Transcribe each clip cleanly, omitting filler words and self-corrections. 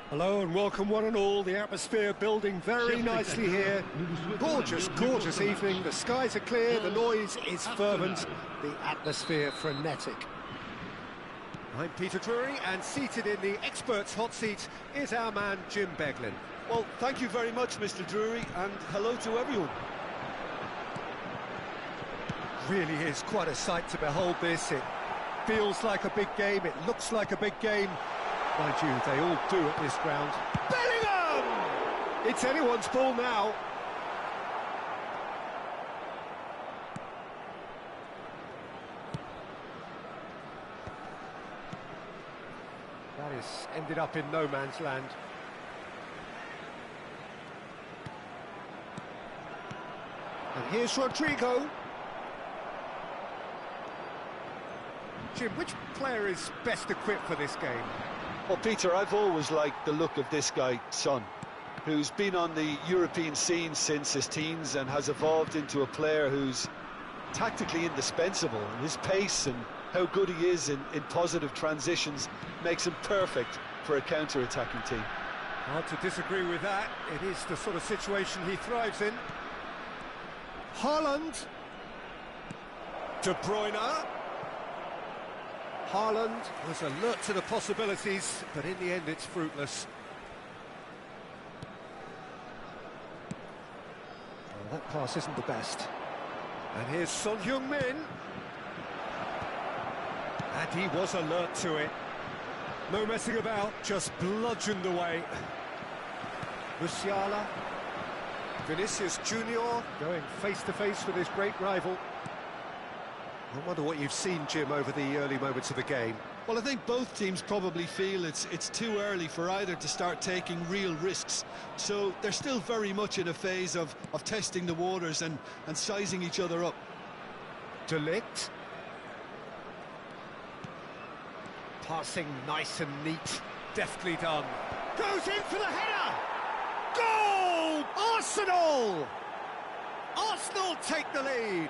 Hello and welcome one and all. The atmosphere building very nicely here. Gorgeous, gorgeous evening. The skies are clear, the noise is fervent, the atmosphere frenetic. I'm Peter Drury, and seated in the experts' hot seat is our man Jim Beglin. Well, thank you very much, Mr. Drury, and hello to everyone. Really is quite a sight to behold this. It feels like a big game, it looks like a big game. Mind you, they all do at this ground. Bellingham! It's anyone's ball now. That has ended up in no man's land. And here's Rodrigo. Jim, which player is best equipped for this game? Well, Peter, I've always liked the look of this guy, Son, who's been on the European scene since his teens and has evolved into a player who's tactically indispensable. And his pace and how good he is in positive transitions makes him perfect for a counter-attacking team. Hard to disagree with that. It is the sort of situation he thrives in. Haaland. De Bruyne. Haaland was alert to the possibilities, but in the end it's fruitless. Well, that pass isn't the best. And here's Son Heung-min. And he was alert to it. No messing about, just bludgeoned away. Musiala. Vinicius Junior going face-to-face with his great rival. I wonder what you've seen, Jim, over the early moments of the game. Well, I think both teams probably feel it's too early for either to start taking real risks. So they're still very much in a phase of testing the waters and sizing each other up. De Ligt. Passing nice and neat. Deftly done. Goes in for the header! Goal! Arsenal! Arsenal take the lead.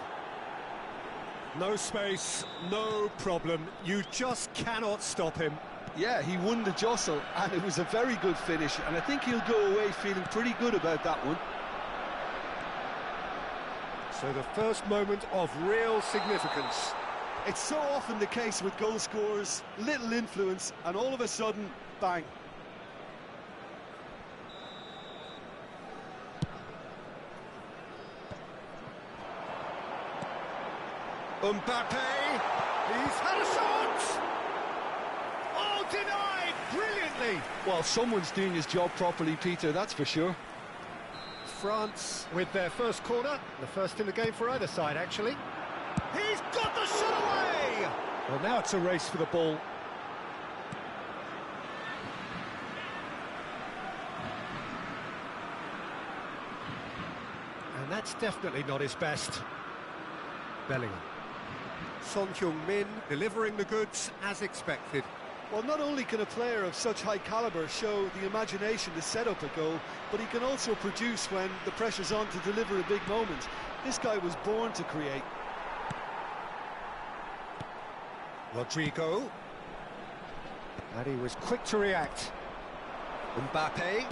No space, no problem. You just cannot stop him. Yeah, he won the jostle, and it was a very good finish, and I think he'll go away feeling pretty good about that one. So the first moment of real significance. It's so often the case with goal scorers, little influence, and all of a sudden, bang. Mbappe, he's had a shot! Oh, denied brilliantly! Well, someone's doing his job properly, Peter, that's for sure. France with their first corner, the first in the game for either side, actually. He's got the shot away! Well, now it's a race for the ball. And that's definitely not his best. Bellingham. Son Heung-min delivering the goods as expected. Well, not only can a player of such high calibre show the imagination to set up a goal, but he can also produce when the pressure's on to deliver a big moment. This guy was born to create. Rodrigo. And he was quick to react. Mbappe.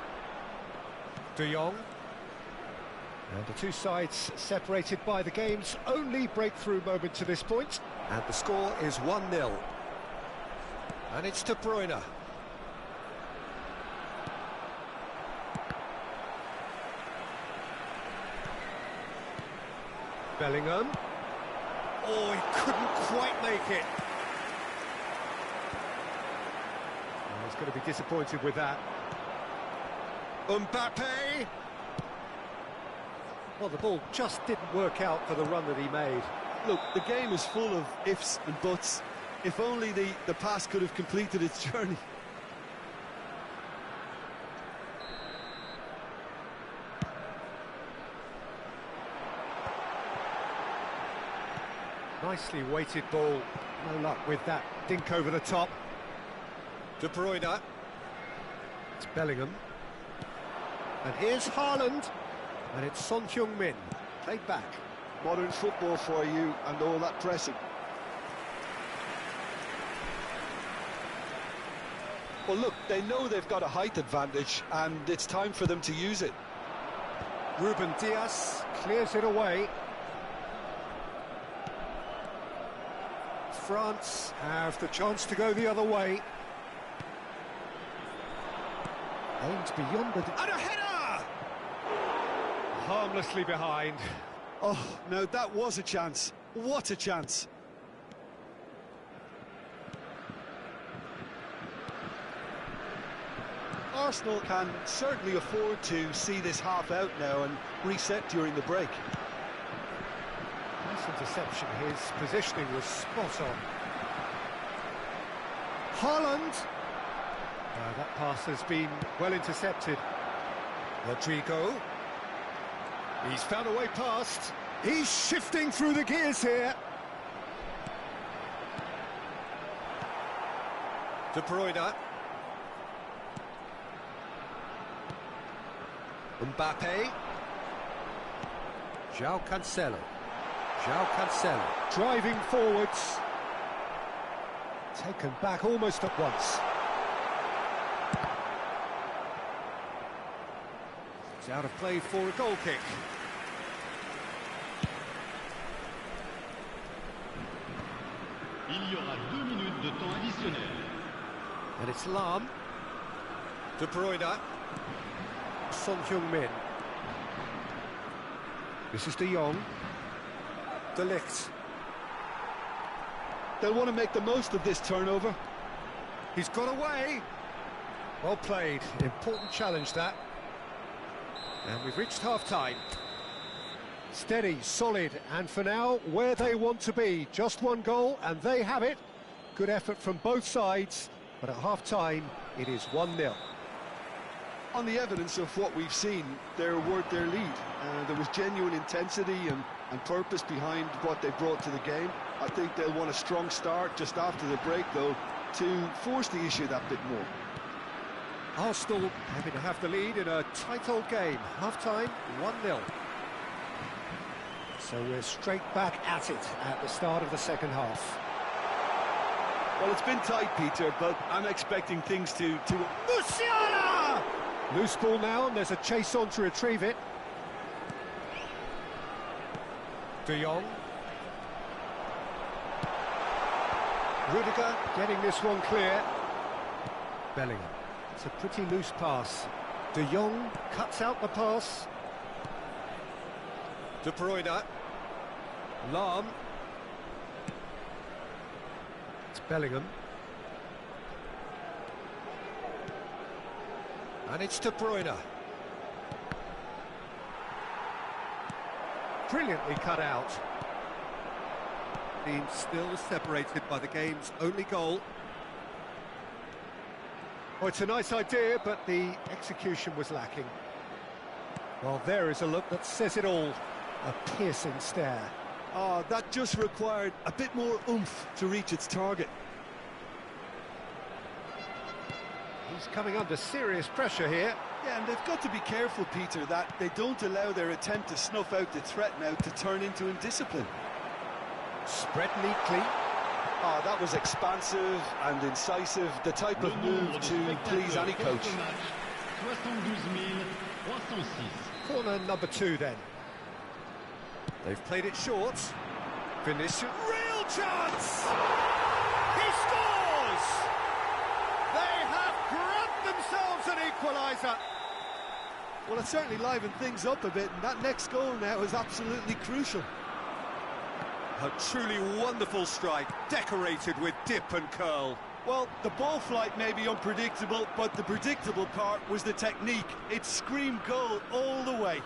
De Jong. And the two sides separated by the game's only breakthrough moment to this point. And the score is 1-0. And it's De Bruyne. Bellingham. Oh, he couldn't quite make it. Oh, he's going to be disappointed with that. Mbappe. Well, the ball just didn't work out for the run that he made. Look, the game is full of ifs and buts. If only the pass could have completed its journey. Nicely weighted ball. No luck with that dink over the top. De Bruyne. It's Bellingham. And here's Haaland. And it's Son Heung-min, played back. Modern football for you and all that pressing. Well, look, they know they've got a height advantage, and it's time for them to use it. Ruben Dias clears it away. France have the chance to go the other way. Aimed beyond the... And a header! Harmlessly behind. Oh, no, that was a chance. What a chance. Arsenal can certainly afford to see this half out now and reset during the break. Nice interception. His positioning was spot on. Haaland. That pass has been well intercepted. Rodrigo. He's found a way past. He's shifting through the gears here. De Bruyne. Mbappe. João Cancelo. Driving forwards. Taken back almost at once. It's out of play for a goal kick. Il y aura 2 minutes de temps additionnel. And it's Lam. De Bruyne. Son Heung-min. This is De Jong. De Ligt. They'll want to make the most of this turnover. He's got away. Well played. Important challenge, that. And we've reached half-time. Steady, solid, and for now, where they want to be. Just one goal, and they have it. Good effort from both sides, but at half-time, it is 1-0. On the evidence of what we've seen, they're worth their lead. There was genuine intensity and purpose behind what they brought to the game. I think they'll want a strong start just after the break, though, to force the issue that bit more. Arsenal happy to have the lead in a tight old game. Half-time, 1-0. So we're straight back at it at the start of the second half. Well, it's been tight, Peter, but I'm expecting things to... Musiala! Loose ball now, and there's a chase on to retrieve it. De Jong. Rudiger getting this one clear. Bellingham. It's a pretty loose pass. De Jong cuts out the pass. De Bruyne. Lam. It's Bellingham. And it's De Bruyne. Brilliantly cut out. Team still separated by the game's only goal. Oh, it's a nice idea, but the execution was lacking. Well, there is a look that says it all. A piercing stare. Oh, that just required a bit more oomph to reach its target. He's coming under serious pressure here. Yeah, and they've got to be careful, Peter, that they don't allow their attempt to snuff out the threat now to turn into indiscipline. Spread neatly. Oh, that was expansive and incisive, the type of move to please any coach. 72 Corner number 2 then. They've played it short. Vinicius. Real chance! He scores! They have grabbed themselves an equaliser. Well, it certainly livened things up a bit, and that next goal now is absolutely crucial. A truly wonderful strike, decorated with dip and curl. Well, the ball flight may be unpredictable, but the predictable part was the technique. It screamed goal all the way.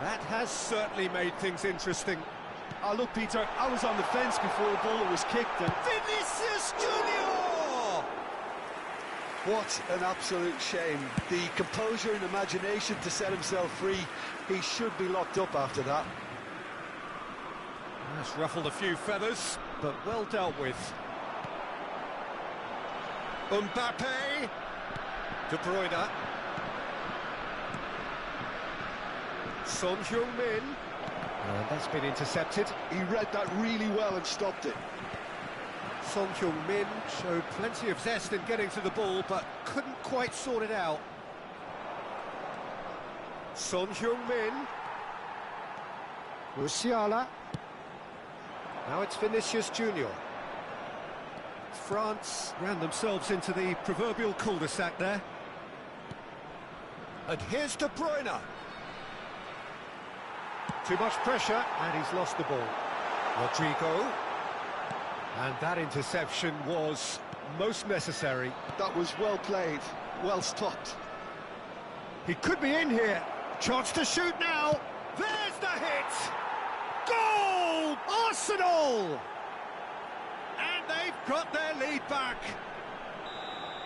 That has certainly made things interesting. Oh, look, Peter, I was on the fence before the ball was kicked, and... Vinicius Junior! What an absolute shame. The composure and imagination to set himself free. He should be locked up after that. That's ruffled a few feathers, but well dealt with. Mbappe. De Bruyne. Son Heung-min. And that's been intercepted. He read that really well and stopped it. Son Heung-min showed plenty of zest in getting to the ball, but couldn't quite sort it out. Son Heung-min. Musiala. Now it's Vinicius Junior. France ran themselves into the proverbial cul-de-sac there. And here's De Bruyne. Too much pressure, and he's lost the ball. Rodrigo. And that interception was most necessary. That was well played, well stopped. He could be in here. Chance to shoot now. There's the hit! Goal! Arsenal! And they've got their lead back.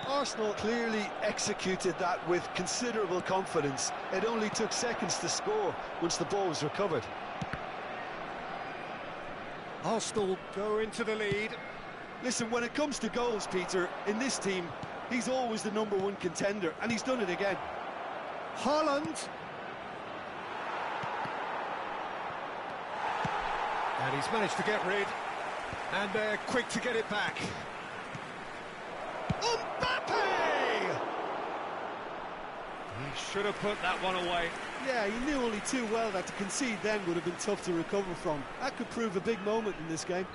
Arsenal clearly executed that with considerable confidence. It only took seconds to score once the ball was recovered. Arsenal go into the lead. Listen, when it comes to goals, Peter, in this team, he's always the #1 contender, and he's done it again. Haaland. And he's managed to get rid. And they're quick to get it back. Mbappe! He should have put that one away. Yeah, he knew only too well that to concede then would have been tough to recover from. That could prove a big moment in this game.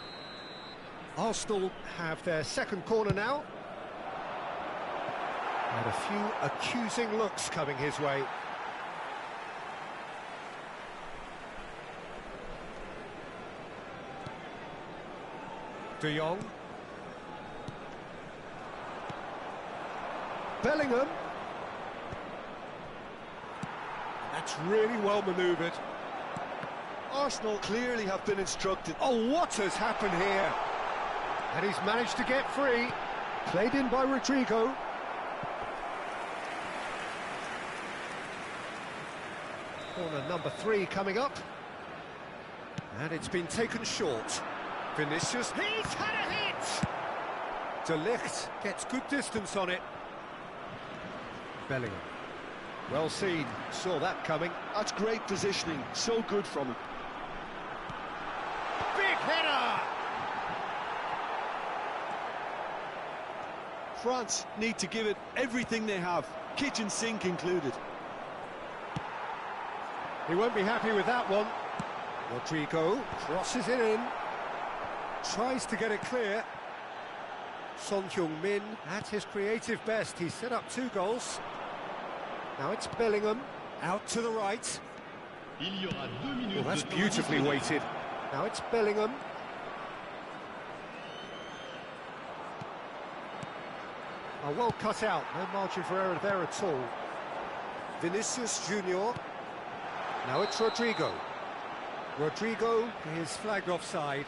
Arsenal have their second corner now. And a few accusing looks coming his way. De Jong. Bellingham. That's really well manoeuvred. Arsenal clearly have been instructed. Oh, what has happened here? And he's managed to get free. Played in by Rodrigo. Corner number 3 coming up. And it's been taken short. Vinicius, he's had a hit! De Ligt gets good distance on it. Bellingham. Well seen, saw that coming. That's great positioning, so good from him. Big header! France need to give it everything they have, kitchen sink included. He won't be happy with that one. Rodrigo crosses it in. Tries to get it clear. Son Heung-min at his creative best. He's set up 2 goals. Now it's Bellingham, out to the right. Il y aura 2 minutes. Well, that's de temps beautifully additionnel. weighted. Now it's Bellingham. Oh, well cut out, no margin for error there at all. Vinicius Junior. Now it's Rodrigo. Rodrigo is flagged offside.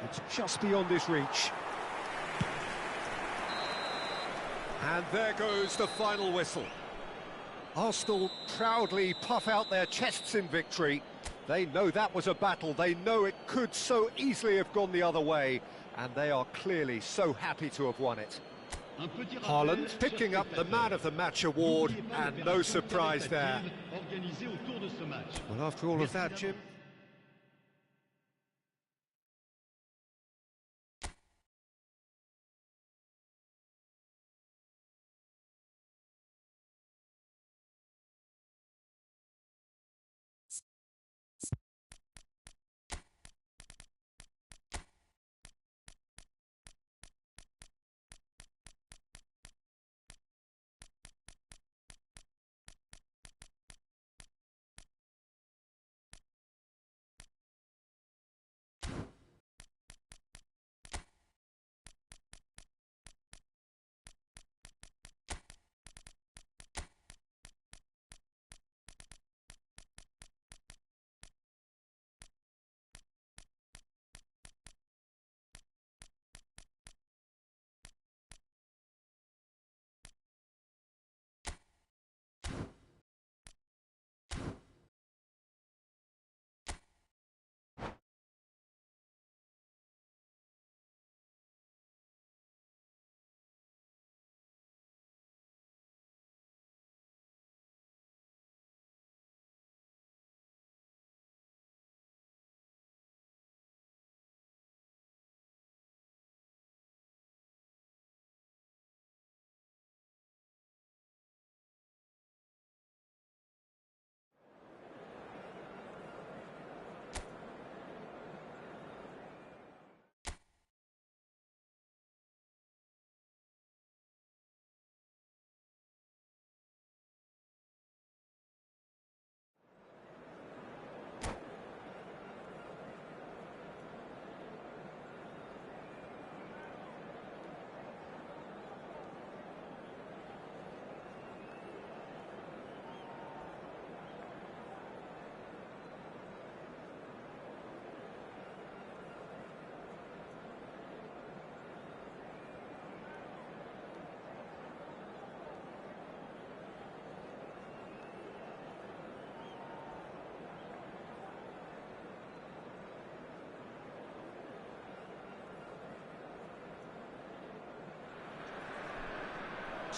It's just beyond his reach. And there goes the final whistle. Arsenal proudly puff out their chests in victory. They know that was a battle. They know it could so easily have gone the other way. And they are clearly so happy to have won it. Un petit rappel, Haaland picking up the Man of the Match award, n'oubliez pas de and no faire surprise there. organisé autour de ce match. Well, after all of that, Jim,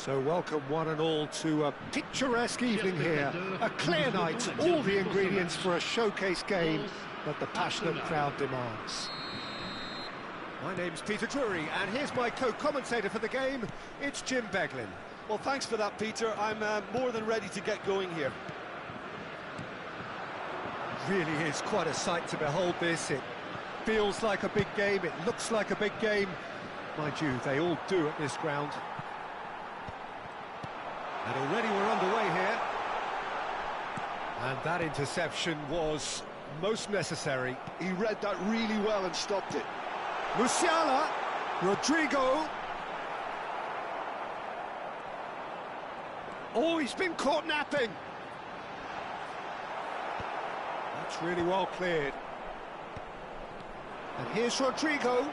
So welcome one and all to a picturesque evening here. A clear night, all the ingredients for a showcase game that the passionate crowd demands. My name's Peter Drury, and here's my co-commentator for the game, it's Jim Beglin. Well, thanks for that, Peter. I'm more than ready to get going here. Really is quite a sight to behold this. It feels like a big game, it looks like a big game. Mind you, they all do at this ground. And already we're underway here. And that interception was most necessary. He read that really well and stopped it. Musiala, Rodrigo. Oh, he's been caught napping. That's really well cleared. And here's Rodrigo.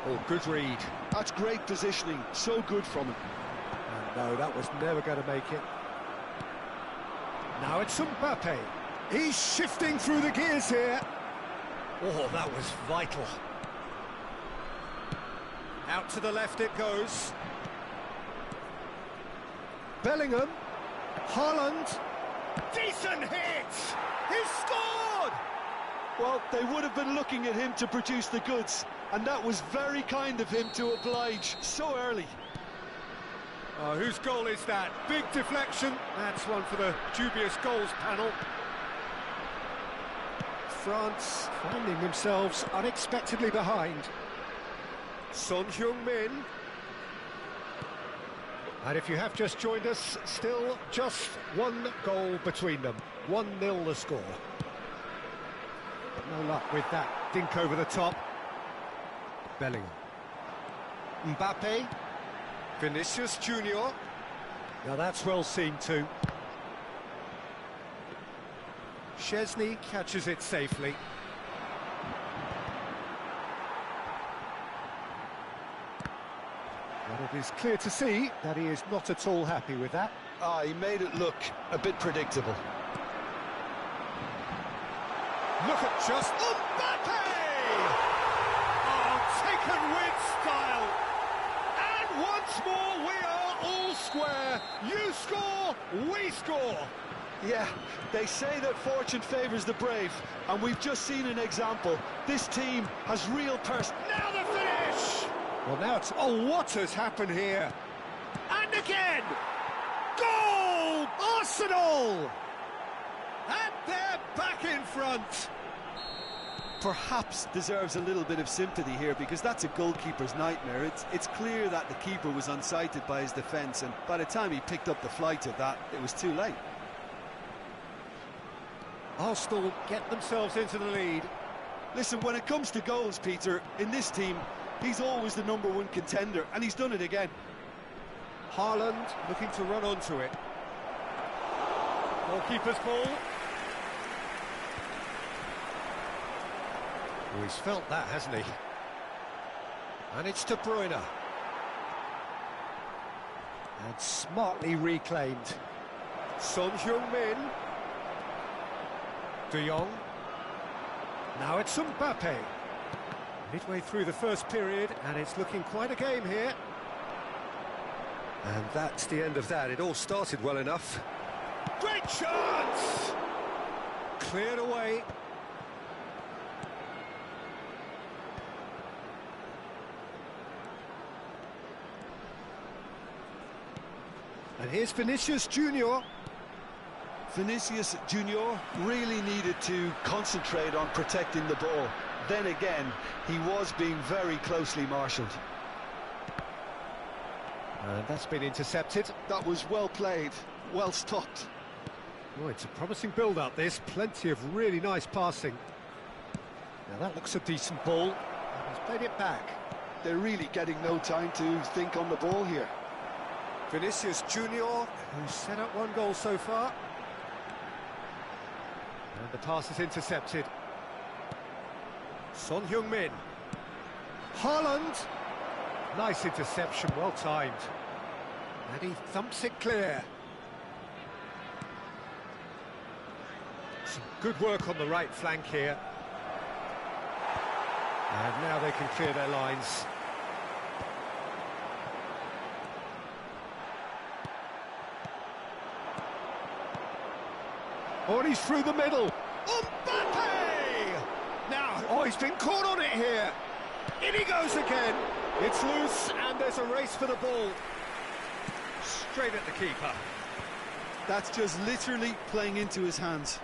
Oh, good read. That's great positioning, so good from him. And no, that was never going to make it. Now it's Mbappe. He's shifting through the gears here. Oh, that was vital. Out to the left it goes. Bellingham. Haaland. Decent hit! He scored! Well, they would have been looking at him to produce the goods, and that was very kind of him to oblige so early. Oh, whose goal is that? Big deflection. That's one for the dubious goals panel. France finding themselves unexpectedly behind. Son Heung-min. And if you have just joined us, still just one goal between them. 1-0 the score. No luck with that dink over the top. Bellingham. Mbappe. Vinicius Junior. Now that's well seen too. Szczesny catches it safely. Well, it is clear to see that he is not at all happy with that. He made it look a bit predictable. Look at just Mbappe! Oh, taken with style. And once more we are all square. You score, we score. Yeah, they say that fortune favours the brave, and we've just seen an example. This team has real Now the finish! Well, now it's... Oh, what has happened here? And again! Goal! Arsenal! And they're back in front. Perhaps deserves a little bit of sympathy here, because that's a goalkeeper's nightmare. It's clear that the keeper was unsighted by his defence, and by the time he picked up the flight of that, it was too late. Arsenal get themselves into the lead. Listen, when it comes to goals, Peter, in this team, he's always the #1 contender, and he's done it again. Haaland looking to run onto it. Goalkeeper's ball. Oh, he's felt that, hasn't he? And it's De Bruyne. And smartly reclaimed. Son Heung-min. De Jong. Now it's Mbappe. Midway through the first period, and it's looking quite a game here. And that's the end of that. It all started well enough. Great chance! Cleared away. And here's Vinicius Junior. Vinicius Junior really needed to concentrate on protecting the ball. Then again, he was being very closely marshalled. And that's been intercepted. That was well played, well stopped. Oh, it's a promising build-up, this. Plenty of really nice passing. Now that looks a decent ball. And he's played it back. They're really getting no time to think on the ball here. Vinicius Junior, who's set up one goal so far. And the pass is intercepted. Son Heung-min. Haaland. Nice interception, well timed. And he thumps it clear. Some good work on the right flank here. And now they can clear their lines. Oh, and he's through the middle. Mbappe! Now, oh, he's been caught on it here. In he goes again. It's loose, and there's a race for the ball. Straight at the keeper. That's just literally playing into his hands.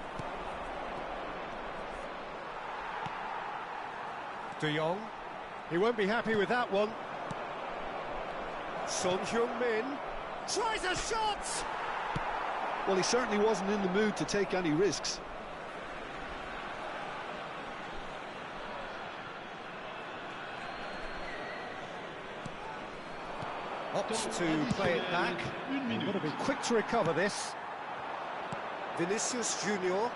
De Jong. He won't be happy with that one. Son Heung-min tries a shot! Well, he certainly wasn't in the mood to take any risks. Opts to play it back. He's got to be quick to recover this. Vinicius Junior.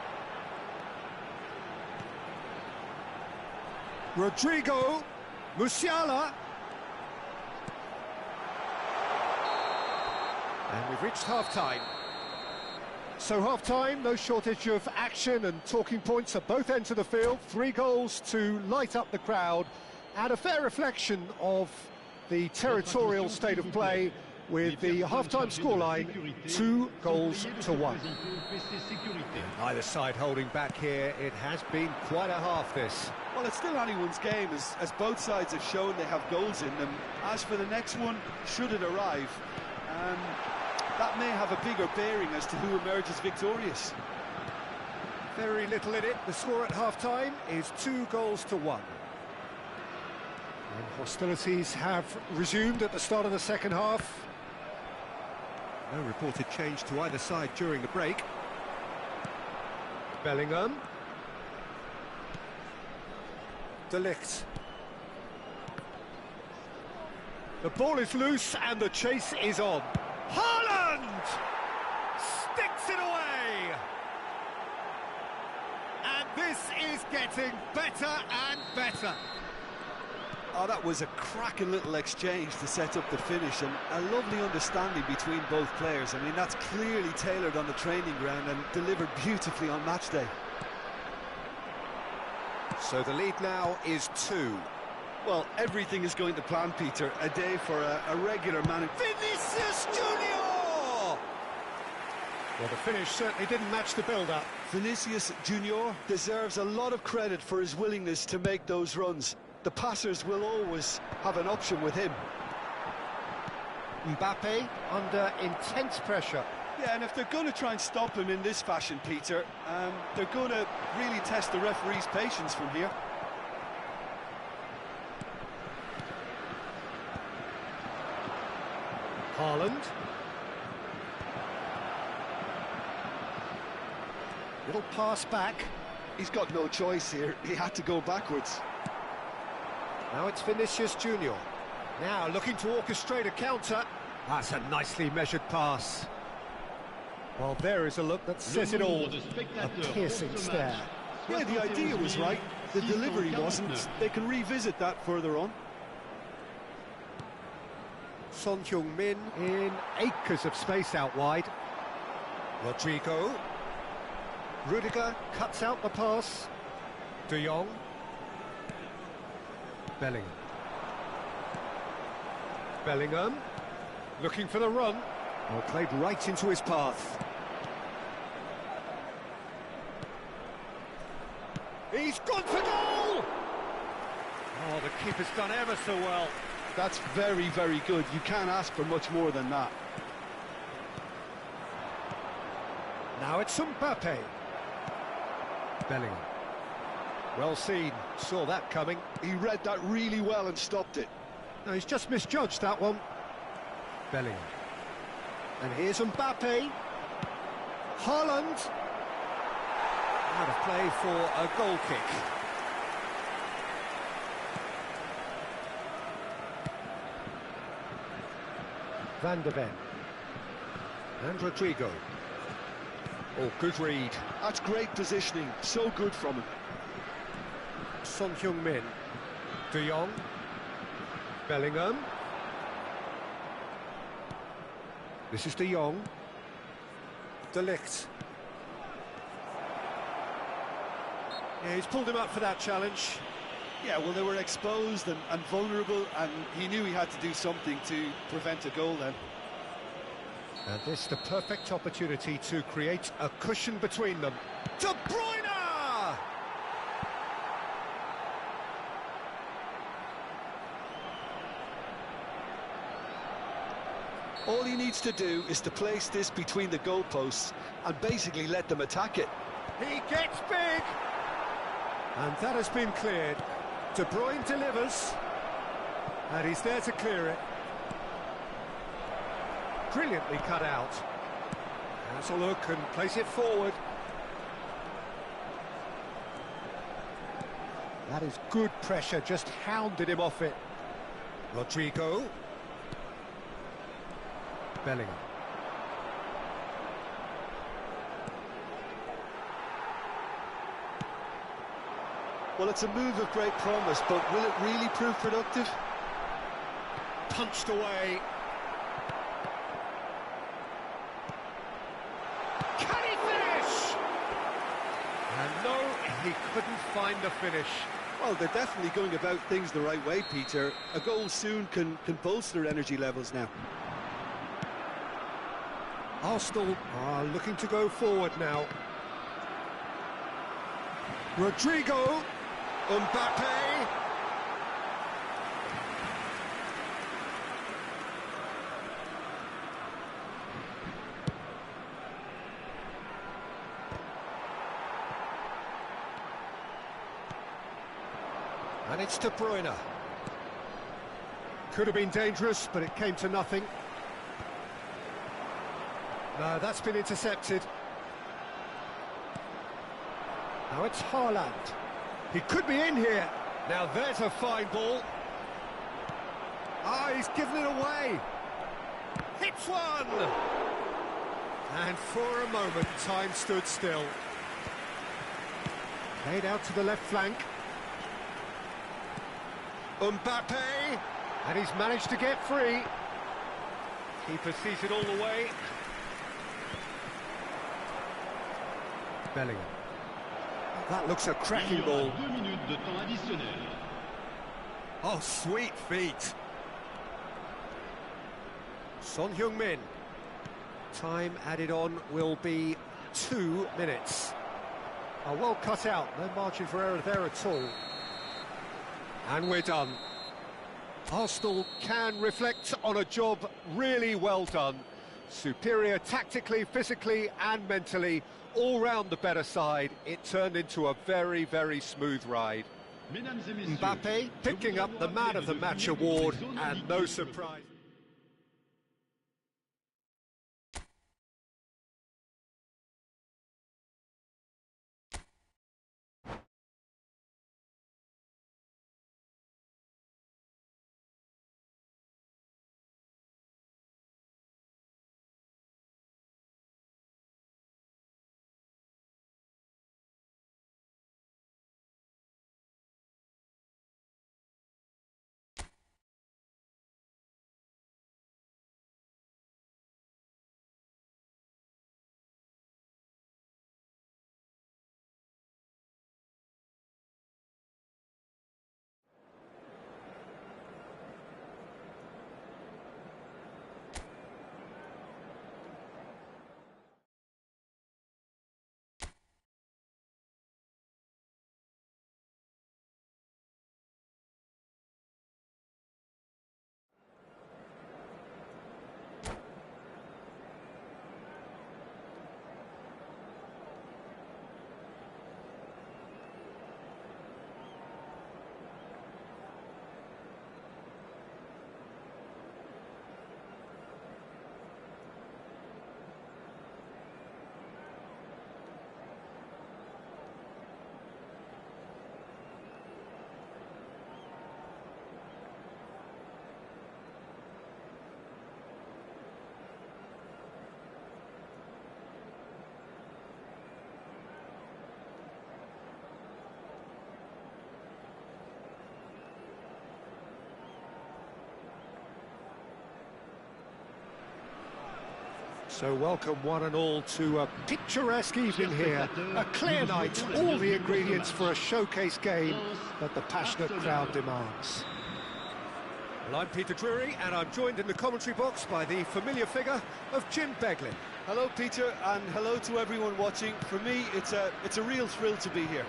Rodrigo. Musiala. And we've reached half-time. So half-time, no shortage of action and talking points at both ends of the field. 3 goals to light up the crowd, and a fair reflection of the territorial state of play, with the half-time scoreline 2-1. Either side holding back here. It has been quite a half, this. Well, it's still anyone's game, as both sides have shown they have goals in them. As for the next one, should it arrive, that may have a bigger bearing as to who emerges victorious. Very little in it. The score at half-time is 2-1. And hostilities have resumed at the start of the second half. No reported change to either side during the break. Bellingham. De Ligt. The ball is loose and the chase is on. Haaland sticks it away. And this is getting better and better. Oh, that was a cracking little exchange to set up the finish, and a lovely understanding between both players. I mean, that's clearly tailored on the training ground and delivered beautifully on match day. So the lead now is 2. Well, everything is going to plan, Peter. A day for a regular man. Vinicius Junior! Well, the finish certainly didn't match the build-up. Vinicius Junior deserves a lot of credit for his willingness to make those runs. The passers will always have an option with him. Mbappe under intense pressure. Yeah, and if they're going to try and stop him in this fashion, Peter, they're going to really test the referee's patience from here. Haaland. Little pass back. He's got no choice here. He had to go backwards. Now it's Vinicius Junior. Now looking to orchestrate a counter. That's a nicely measured pass. Well, there is a look that says it all. A piercing stare. Yeah, the idea was right. The delivery wasn't. They can revisit that further on. Son Heung-min in acres of space out wide. Rodrigo. Rudiger cuts out the pass. De Jong. Bellingham. Bellingham. Looking for the run. Well, played right into his path. He's gone for goal! Oh, the keeper's done ever so well. That's very, very good. You can't ask for much more than that. Now it's Mbappe. Bellingham. Well seen. Saw that coming. He read that really well and stopped it. No, he's just misjudged that one. Bellingham. And here's Mbappe. Haaland. Out of play for a goal kick. Van der Ven. And Rodrigo. Oh, good read. That's great positioning. So good from him. Son Heung-min. De Jong. Bellingham. This is De Jong. De Ligt. Yeah, he's pulled him up for that challenge. Yeah, well, they were exposed and vulnerable, and he knew he had to do something to prevent a goal then. And this the perfect opportunity to create a cushion between them. De Bruyne! All he needs to do is to place this between the goalposts and basically let them attack it. He gets big! And that has been cleared. De Bruyne delivers. And he's there to clear it. Brilliantly cut out. Has a look and plays it forward. That is good pressure, just hounded him off it. Rodrigo. Bellingham. Well, it's a move of great promise, but will it really prove productive? Punched away. Can he finish? And no, he couldn't find the finish. Well, they're definitely going about things the right way, Peter. A goal soon can bolster energy levels now. Arsenal are looking to go forward now. Rodrigo, Mbappe. And it's De Bruyne. Could have been dangerous, but it came to nothing. No, that's been intercepted. Now it's Haaland. He could be in here. Now there's a fine ball. Ah, he's given it away. Hits one! And for a moment, time stood still. Played out to the left flank. Mbappe! And he's managed to get free. Keeper sees it all the way. Bellingham. That looks a cracking ball. 2 minutes de temps additionnel. Oh, sweet feet. Son Heung-min. Time added on will be 2 minutes. Oh, well cut out, no margin for error there at all. And we're done. Arsenal can reflect on a job really well done. Superior tactically, physically and mentally. All round the better side, it turned into a very, very smooth ride. Mbappe picking up the Man of the Match award, and no surprise. So welcome one and all to a picturesque evening here, a clear night, all the ingredients for a showcase game that the passionate crowd demands. Well, I'm Peter Drury, and I'm joined in the commentary box by the familiar figure of Jim Beglin. Hello, Peter, and hello to everyone watching. For me, it's a real thrill to be here.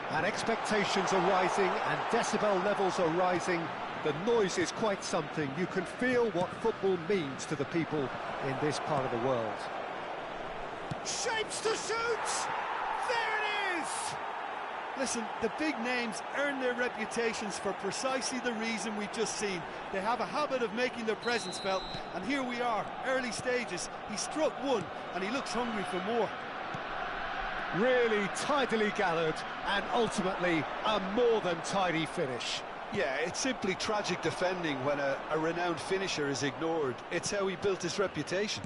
And expectations are rising, and decibel levels are rising. The noise is quite something. You can feel what football means to the people in this part of the world. Shapes to shoot! There it is! Listen, the big names earn their reputations for precisely the reason we've just seen. They have a habit of making their presence felt, and here we are, early stages. He struck one, and he looks hungry for more. Really tidily gathered, and ultimately a more than tidy finish. Yeah, it's simply tragic defending when a renowned finisher is ignored. It's how he built his reputation.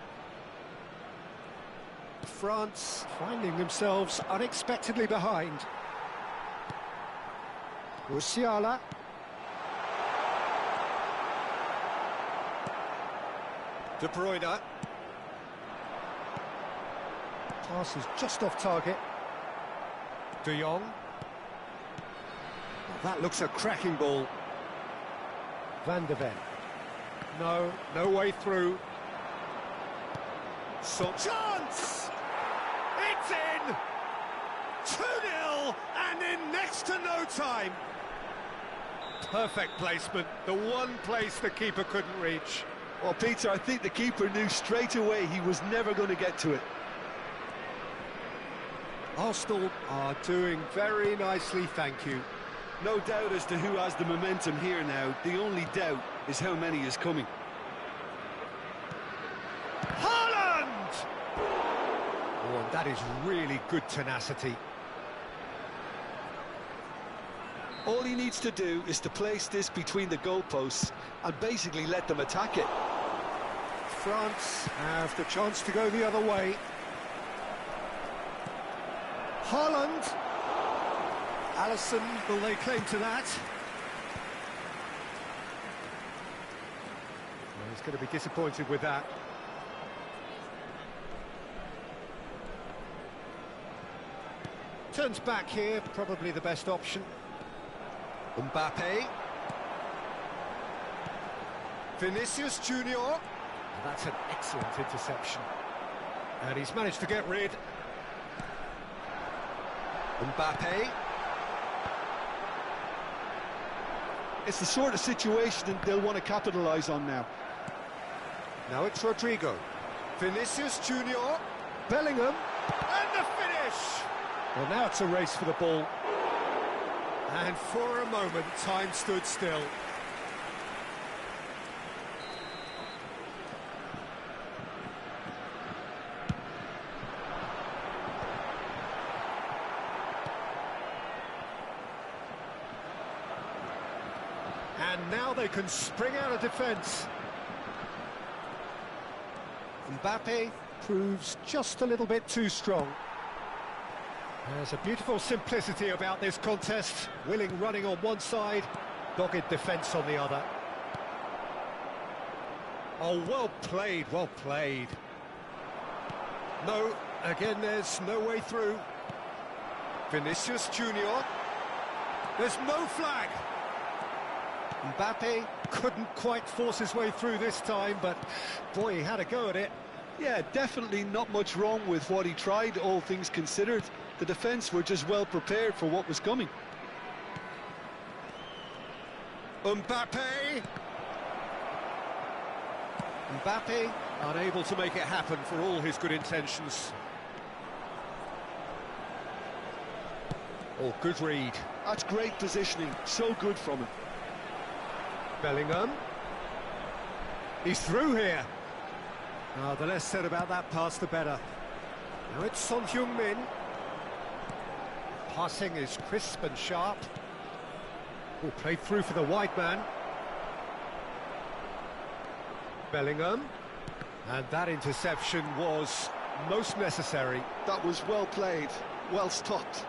France finding themselves unexpectedly behind. Musiala. De Bruyne. Pass is just off target. De Jong. Oh, that looks a cracking ball. Van der Ven. No way through. So chance! It's in! 2-0 and in next to no time. Perfect placement, the one place the keeper couldn't reach. Well, Peter, I think the keeper knew straight away he was never going to get to it. Arsenal are doing very nicely, thank you. No doubt as to who has the momentum here now. The only doubt is how many is coming. Haaland! Oh, and that is really good tenacity. All he needs to do is to place this between the goalposts and basically let them attack it. France have the chance to go the other way. Haaland. Alisson, will they claim to that? Well, he's going to be disappointed with that. Turns back here, probably the best option. Mbappe. Vinicius Junior. That's an excellent interception. And he's managed to get rid. Mbappe. It's the sort of situation they'll want to capitalise on now. Now it's Rodrigo. Vinicius Junior. Bellingham. And the finish! Well, now it's a race for the ball. And for a moment, time stood still. And now they can spring out of defence. Mbappe proves just a little bit too strong. There's a beautiful simplicity about this contest. Willing running on one side, dogged defence on the other. Oh, well played, well played. No, again there's no way through. Vinicius Junior. There's no flag. Mbappe couldn't quite force his way through this time, but boy, he had a go at it. Yeah, definitely not much wrong with what he tried, all things considered. The defence were just well prepared for what was coming. Mbappe! Mbappe unable to make it happen for all his good intentions. Oh, good read. That's great positioning, so good from him. Bellingham. He's through here. Oh, the less said about that pass, the better. Now it's Son Heung-min. Passing is crisp and sharp. Oh, played through for the wide man. Bellingham. And that interception was most necessary. That was well played, well stopped.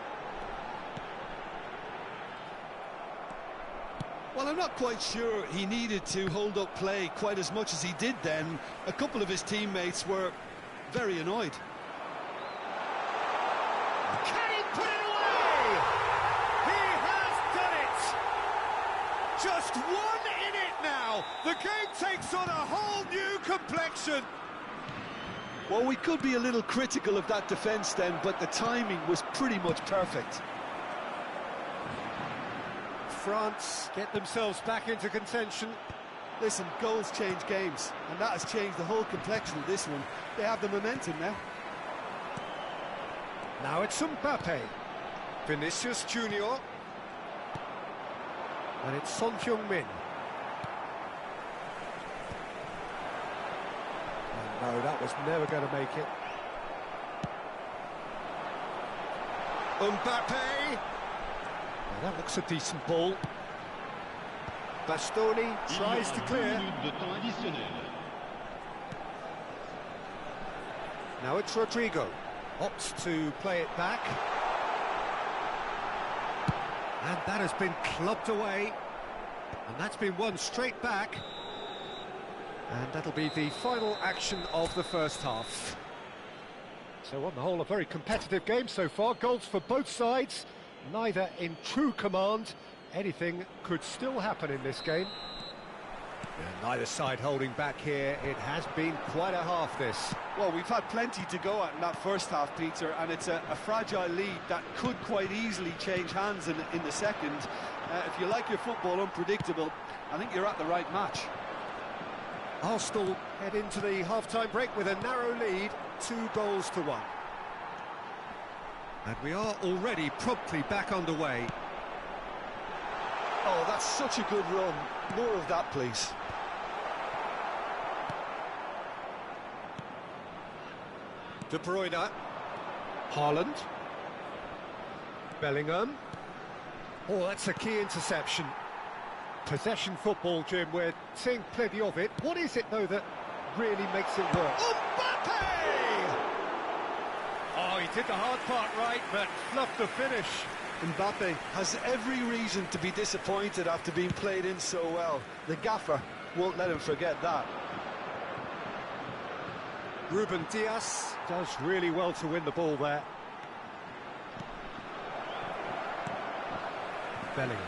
Well, I'm not quite sure he needed to hold up play quite as much as he did then. A couple of his teammates were very annoyed. Can he put it away? He has done it! just 1 in it now. The game takes on a whole new complexion. Well, we could be a little critical of that defence then, but the timing was pretty much perfect. France get themselves back into contention. Listen, goals change games, and that has changed the whole complexion of this one. They have the momentum now. Now it's Mbappe. Vinicius Junior. And it's Son Heung-min. Oh, no, that was never going to make it. Mbappe. Oh, that looks a decent ball. Bastoni tries to clear. Now it's Rodrigo. Opts to play it back. And that has been clubbed away. And that's been won straight back. And that'll be the final action of the first half. So on the whole, a very competitive game so far. Goals for both sides, neither in true command. Anything could still happen in this game. And neither side holding back here. It has been quite a half, this. Well, we've had plenty to go at in that first half, Peter, and it's a fragile lead that could quite easily change hands in the second. If you like your football unpredictable, I think you're at the right match. Arsenal head into the half-time break with a narrow lead, 2-1. And we are already promptly back underway. Oh, that's such a good run. More of that, please. De Bruyne. Haaland. Bellingham. Oh, that's a key interception. Possession football, Jim, we're seeing plenty of it. What is it, though, that really makes it work? Mbappe! Oh, he did the hard part right, but fluffed the finish. Mbappe has every reason to be disappointed after being played in so well. The gaffer won't let him forget that. Ruben Dias does really well to win the ball there. Bellingham.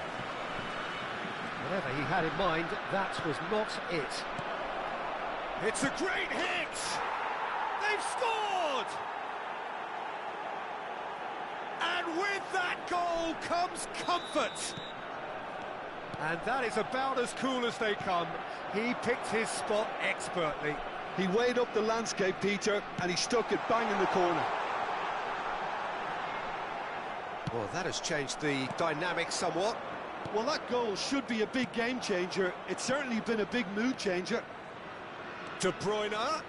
Whatever he had in mind, that was not it. It's a great hit! They've scored! And with that goal comes comfort. And that is about as cool as they come. He picked his spot expertly. He weighed up the landscape, Peter, and he stuck it bang in the corner. Well, that has changed the dynamic somewhat. Well, that goal should be a big game changer. It's certainly been a big mood changer. De Bruyne.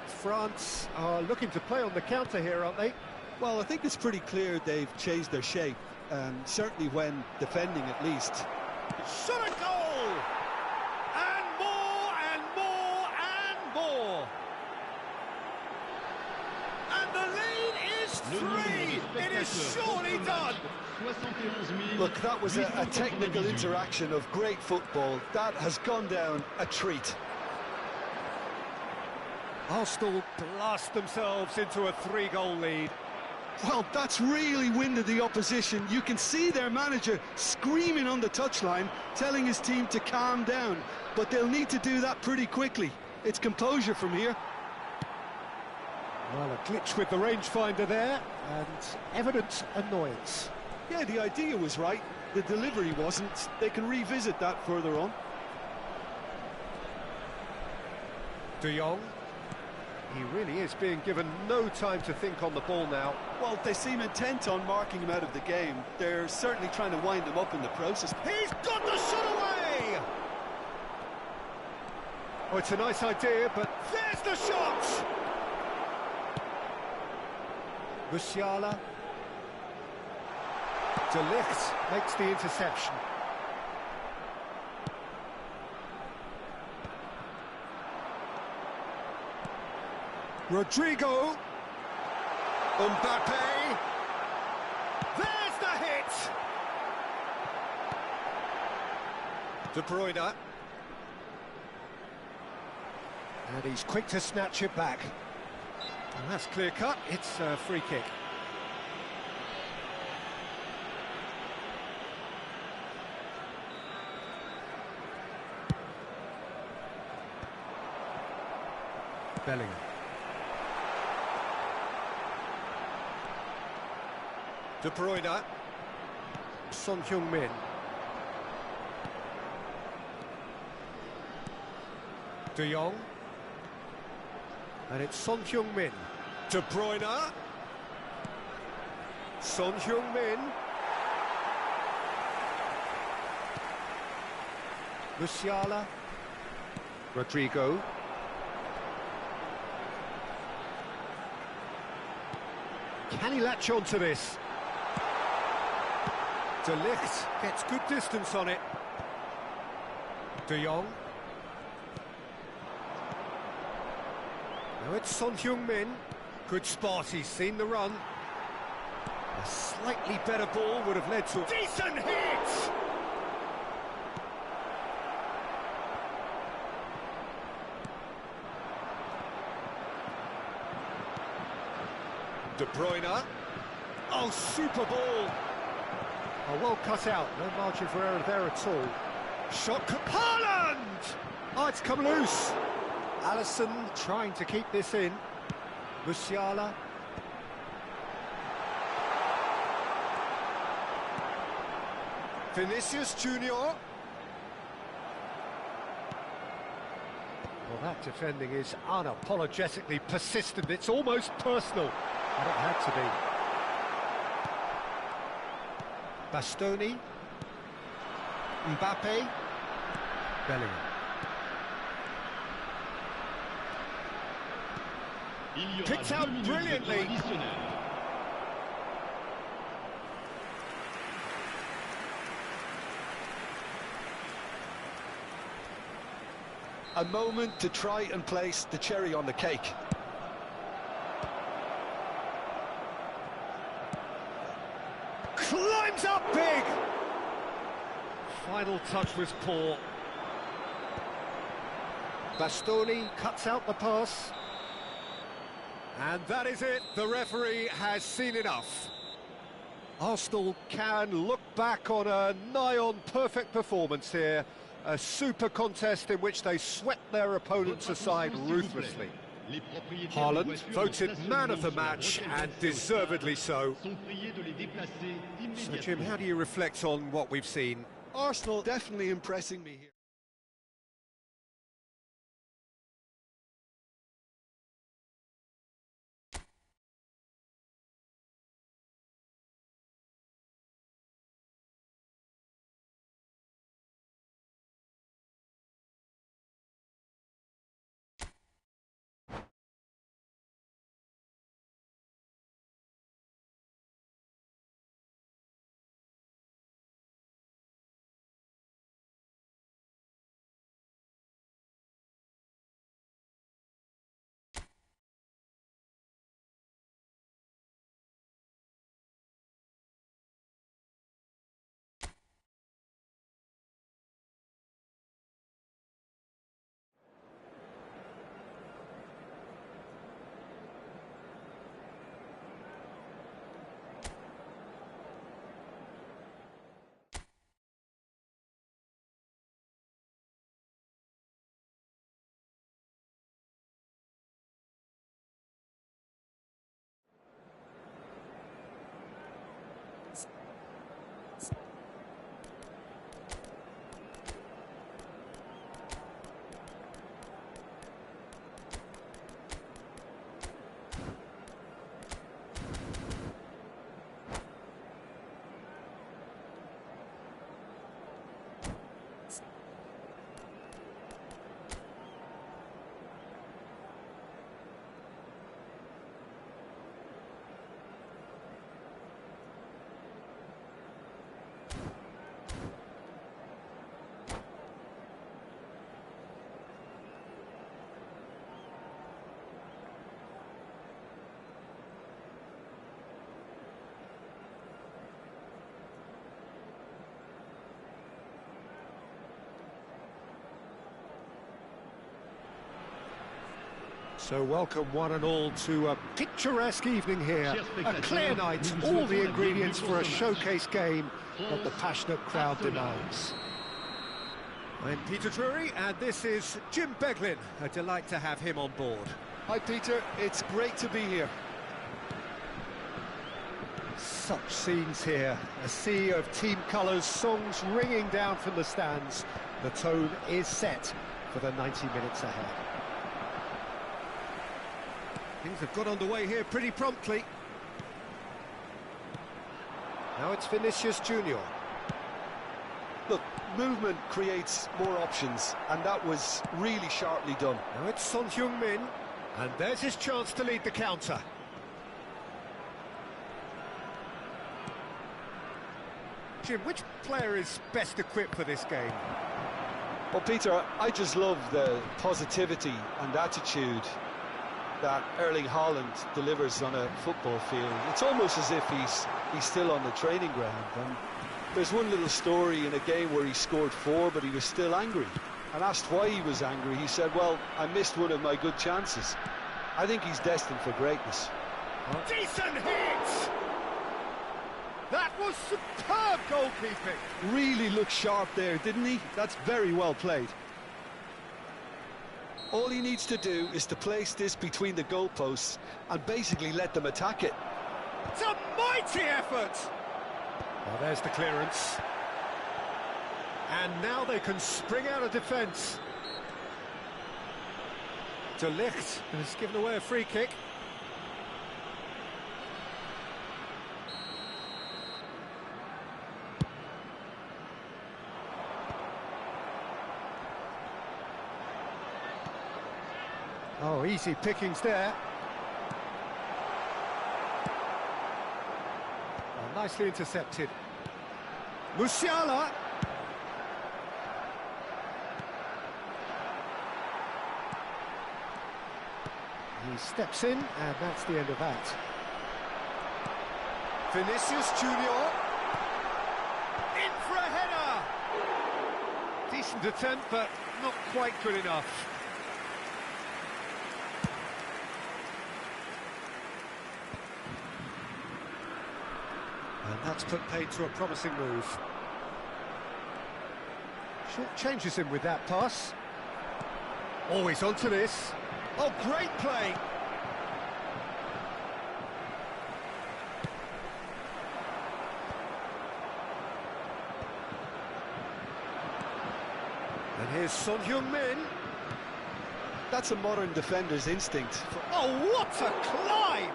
France are looking to play on the counter here, aren't they? Well, I think it's pretty clear they've changed their shape, certainly when defending at least. Shot a goal! And more, and more, and more! And the lead is 3! It is surely done! Look, that was a technical interaction of great football. That has gone down a treat. Arsenal blast themselves into a 3-goal lead. Well, that's really winded the opposition. You can see their manager screaming on the touchline, telling his team to calm down. But they'll need to do that pretty quickly. It's composure from here. Well, a glitch with the rangefinder there, and evident annoyance. Yeah, the idea was right. The delivery wasn't. They can revisit that further on. De Jong. He really is being given no time to think on the ball now. Well, they seem intent on marking him out of the game. They're certainly trying to wind him up in the process. He's got the shot away! Oh, it's a nice idea, but there's the shot! Musiala. De Ligt makes the interception. Rodrigo. Mbappe. There's the hit. De Bruyne. And he's quick to snatch it back. And that's clear cut. It's a free kick. Bellingham. De Bruyne. Son Heung-min. De Jong. And it's Son Heung-min. De Bruyne. Son Heung-min. Musiala. Rodrigo. Can he latch on to this? De Ligt gets good distance on it. De Jong. Now it's Son Heung-min. Good spot, he's seen the run. A slightly better ball would have led to a decent hit! De Bruyne. Oh, super ball! Oh, well cut out, no margin for error there at all. Shot, Haaland! Oh, it's come loose. Alisson trying to keep this in. Musiala. Vinicius Junior. Well, that defending is unapologetically persistent. It's almost personal, but it had to be. Bastoni. Mbappe. Bellingham. Picked out brilliantly. A moment to try and place the cherry on the cake. Climbs up big! Final touch was poor. Bastoni cuts out the pass. And that is it, the referee has seen enough. Arsenal can look back on a nigh-on perfect performance here. A super contest in which they swept their opponents aside ruthlessly. Haaland voted man of the match, and deservedly so. So, Jim, how do you reflect on what we've seen? Arsenal definitely impressing me here. So welcome one and all to a picturesque evening here, a clear night, all the ingredients for a showcase game that the passionate crowd demands. I'm Peter Drury and this is Jim Beglin, a delight to have him on board. Hi, Peter. It's great to be here. Such scenes here, a sea of team colours, songs ringing down from the stands. The tone is set for the 90 minutes ahead. Things have got underway here pretty promptly. Now it's Vinicius Junior. Look, movement creates more options, and that was really sharply done. Now it's Son Heung-min, and there's his chance to lead the counter. Jim, which player is best equipped for this game? Well, Peter, I just love the positivity and attitude that Erling Haaland delivers on a football field. It's almost as if he's still on the training ground. And there's one little story in a game where he scored 4, but he was still angry. And asked why he was angry, he said, well, I missed one of my good chances. I think he's destined for greatness. Decent hit! That was superb goalkeeping. Really looked sharp there, didn't he? That's very well played. All he needs to do is to place this between the goalposts and basically let them attack it. It's a mighty effort! Well, there's the clearance. And now they can spring out of defence. De Ligt has given away a free kick. Oh, easy pickings there. Oh, nicely intercepted. Musiala. He steps in, and that's the end of that. Vinicius Junior. In for a header. Decent attempt, but not quite good enough. And that's put paid to a promising move. Short changes him with that pass. Always onto this. Oh, great play! And here's Son Heung-min. That's a modern defender's instinct. Oh, what a climb!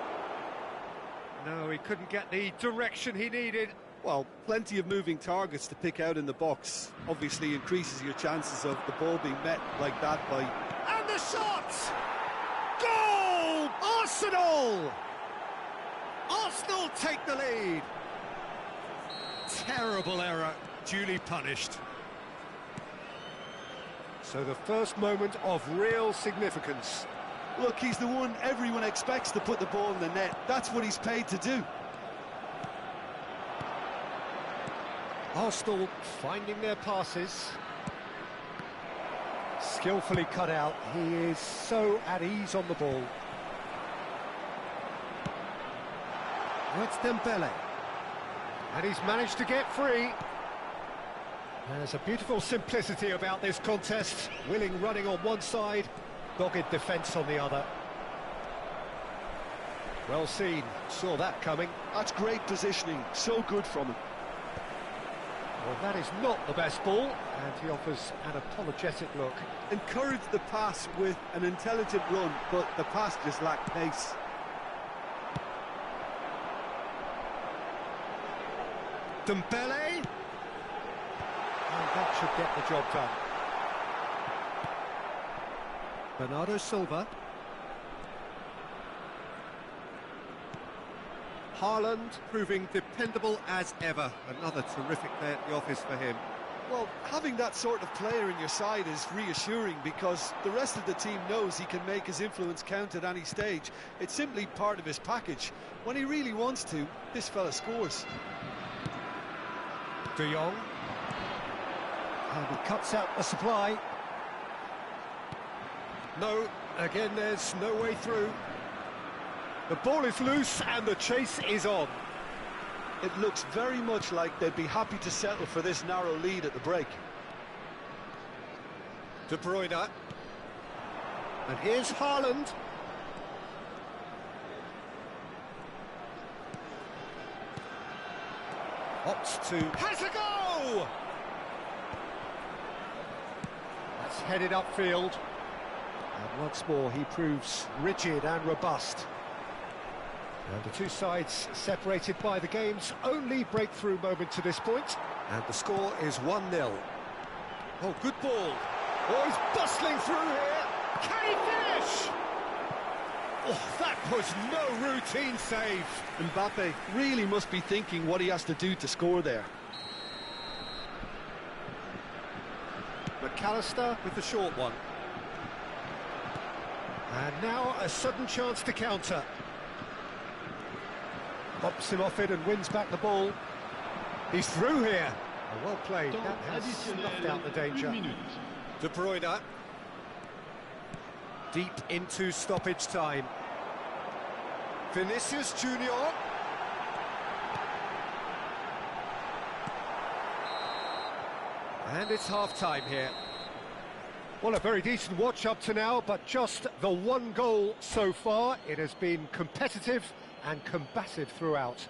No, he couldn't get the direction he needed. Well, plenty of moving targets to pick out in the box. Obviously increases your chances of the ball being met like that by... And the shot! Goal! Arsenal! Arsenal take the lead. Terrible error, duly punished. So the first moment of real significance. Look, he's the one everyone expects to put the ball in the net. That's what he's paid to do. Arsenal finding their passes. Skillfully cut out. He is so at ease on the ball. Now it's Dembele. And he's managed to get free. There's a beautiful simplicity about this contest. Willing running on one side, dogged defence on the other. Well seen, saw that coming. That's great positioning, so good from him. Well, that is not the best ball, and he offers an apologetic look. Encouraged the pass with an intelligent run, but the pass just lacked pace. Dembele! And that should get the job done. Bernardo Silva. Haaland proving dependable as ever. Another terrific day at the office for him. Well, having that sort of player in your side is reassuring because the rest of the team knows he can make his influence count at any stage. It's simply part of his package. When he really wants to, this fella scores. De Jong. And he cuts out the supply. No, again there's no way through. The ball is loose and the chase is on. It looks very much like they'd be happy to settle for this narrow lead at the break. De Bruyne. And here's Haaland. Opts to... Has a go! That's headed upfield. And once more he proves rigid and robust. And the two sides separated by the game's only breakthrough moment to this point. And the score is 1-0. Oh, good ball. Oh, he's bustling through here. Can he finish? Oh, that was no routine save. Mbappe really must be thinking what he has to do to score there. McAllister with the short one. And now a sudden chance to counter. Pops him off it and wins back the ball. He's through here. Oh, well played. That has snuffed out the danger. De Bruyne. Deep into stoppage time. Vinicius Junior. And it's half-time here. Well, a very decent watch up to now, but just the one goal so far. It has been competitive and combative throughout.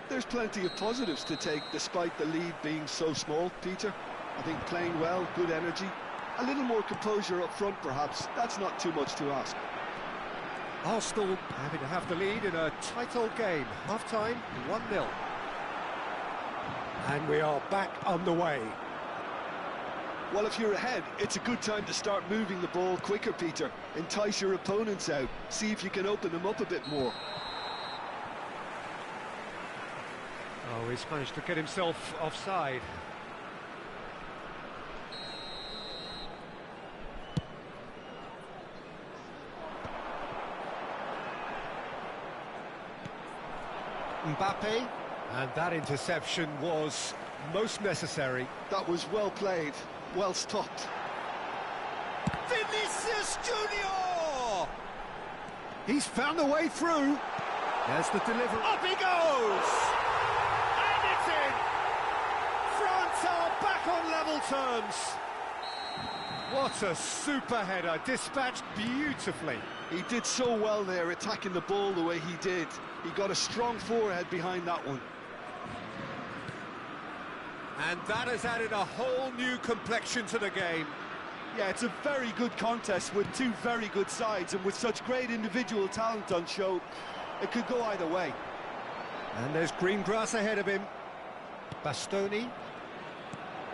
There's plenty of positives to take despite the lead being so small, Peter. I think playing well, good energy, a little more composure up front perhaps. That's not too much to ask. Arsenal having to have the lead in a tight old game. Half-time, 1-0. And we are back on the way. Well, if you're ahead, it's a good time to start moving the ball quicker, Peter. Entice your opponents out, see if you can open them up a bit more. Oh, he's managed to get himself offside. Mbappe, and that interception was most necessary. That was well played, well stopped. Vinicius Junior! He's found a way through. There's the delivery. Up he goes! And it's in! France are back on level terms. What a super header, dispatched beautifully. He did so well there, attacking the ball the way he did. He got a strong forehead behind that one. And that has added a whole new complexion to the game. Yeah, it's a very good contest with two very good sides, and with such great individual talent on show, it could go either way. And there's green grass ahead of him. Bastoni.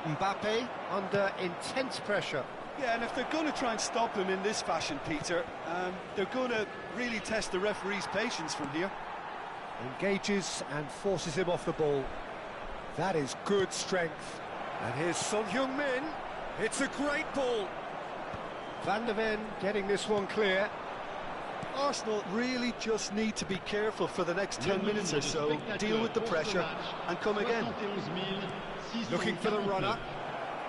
Mbappe under intense pressure. Yeah, and if they're going to try and stop him in this fashion, Peter, they're going to really test the referee's patience from here. Engages and forces him off the ball. That is good strength. And here's Son Heung-min. It's a great ball. Van der Ven getting this one clear. Arsenal really just need to be careful for the next 10 minutes or so, deal with the pressure and come again. Looking for the runner.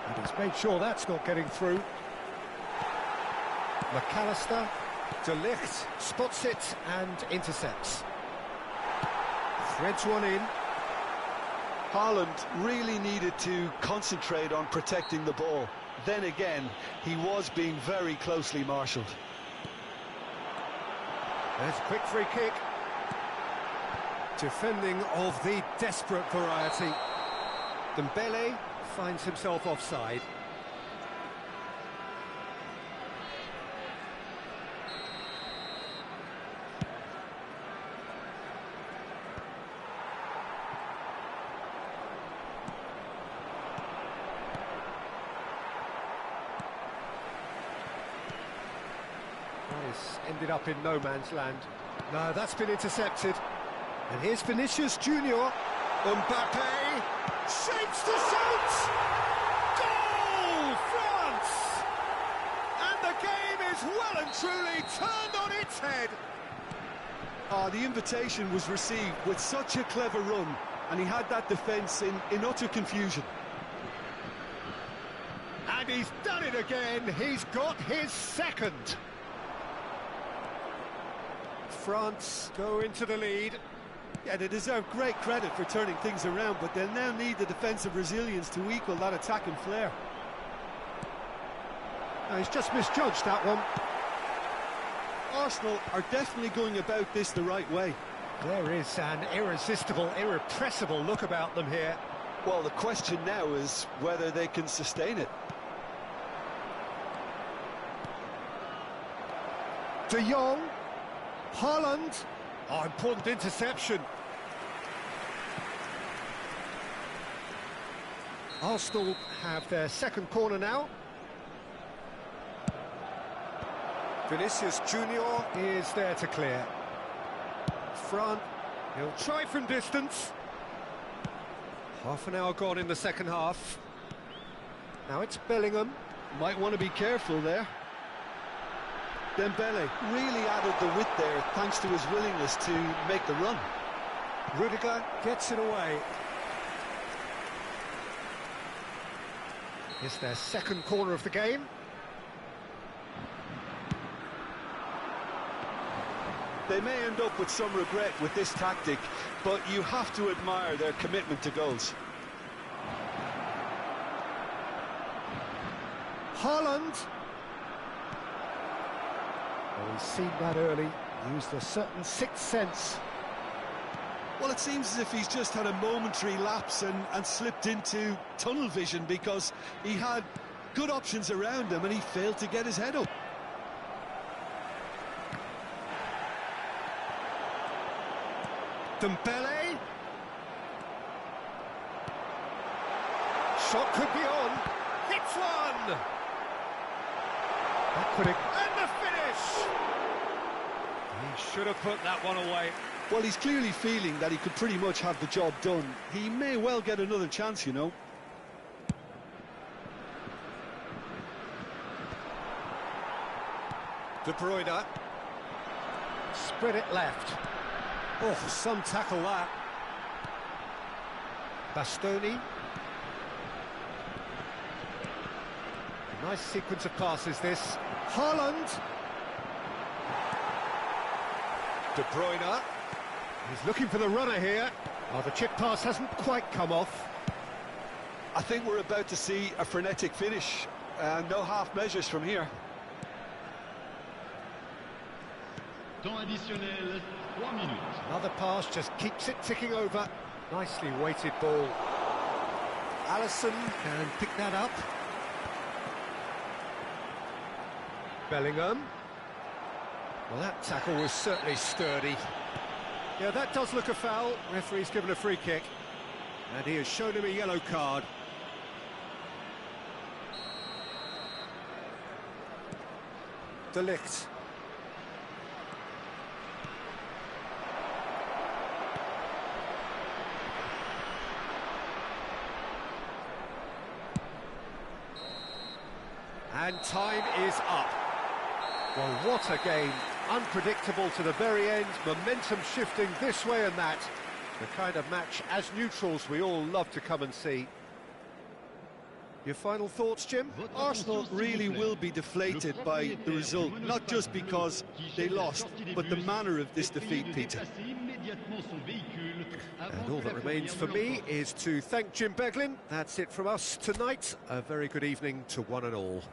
And he's made sure that's not getting through. McAllister, De Ligt spots it and intercepts. Threads one in. Haaland really needed to concentrate on protecting the ball. Then again, he was being very closely marshalled. There's a quick free kick. Defending of the desperate variety. Dembele finds himself offside. This ended up in no man's land. No, that's been intercepted. And here's Vinicius Junior. Mbappe shapes to shoot! Goal! France! And the game is well and truly turned on its head. The invitation was received with such a clever run, and he had that defence in utter confusion. And he's done it again. He's got his second. France go into the lead. Yeah, they deserve great credit for turning things around, but they'll now need the defensive resilience to equal that attacking flair. No, he's just misjudged that one. Arsenal are definitely going about this the right way. There is an irresistible, irrepressible look about them here. Well, the question now is whether they can sustain it. De Jong, Haaland. Oh, important interception. Arsenal have their second corner now. Vinicius Junior is there to clear. Front, he'll try from distance. Half an hour gone in the second half. Now it's Bellingham. Might want to be careful there. Dembele. Really added the width there thanks to his willingness to make the run. Rudiger gets it away. It's their second corner of the game. They may end up with some regret with this tactic, but you have to admire their commitment to goals. Haaland. Well, he's seen that early, used a certain sixth sense. Well, it seems as if he's just had a momentary lapse and slipped into tunnel vision, because he had good options around him and he failed to get his head up. Dembele. Shot could be on. Hits one. That could have... And the finish! He should have put that one away. Well, he's clearly feeling that he could pretty much have the job done. He may well get another chance, you know. De Bruyne. Spread it left. Oh, some tackle that. Bastoni. Nice sequence of passes, this. Haaland. De Bruyne. He's looking for the runner here. Oh, the chip pass hasn't quite come off. I think we're about to see a frenetic finish. No half measures from here. Temps additionnel, 3 minutes. Another pass just keeps it ticking over. Nicely weighted ball. Alisson can pick that up. Bellingham. Well, that tackle was certainly sturdy. Yeah, that does look a foul. Referee's given a free kick. And he has shown him a yellow card. De Ligt. And time is up. Well, what a game. Unpredictable to the very end, momentum shifting this way and that. The kind of match, as neutrals, we all love to come and see. Your final thoughts, Jim? Arsenal really will be deflated by the result, not just because they lost, but the manner of this defeat, Peter. And all that remains for me is to thank Jim Beglin. That's it from us tonight. A very good evening to one and all.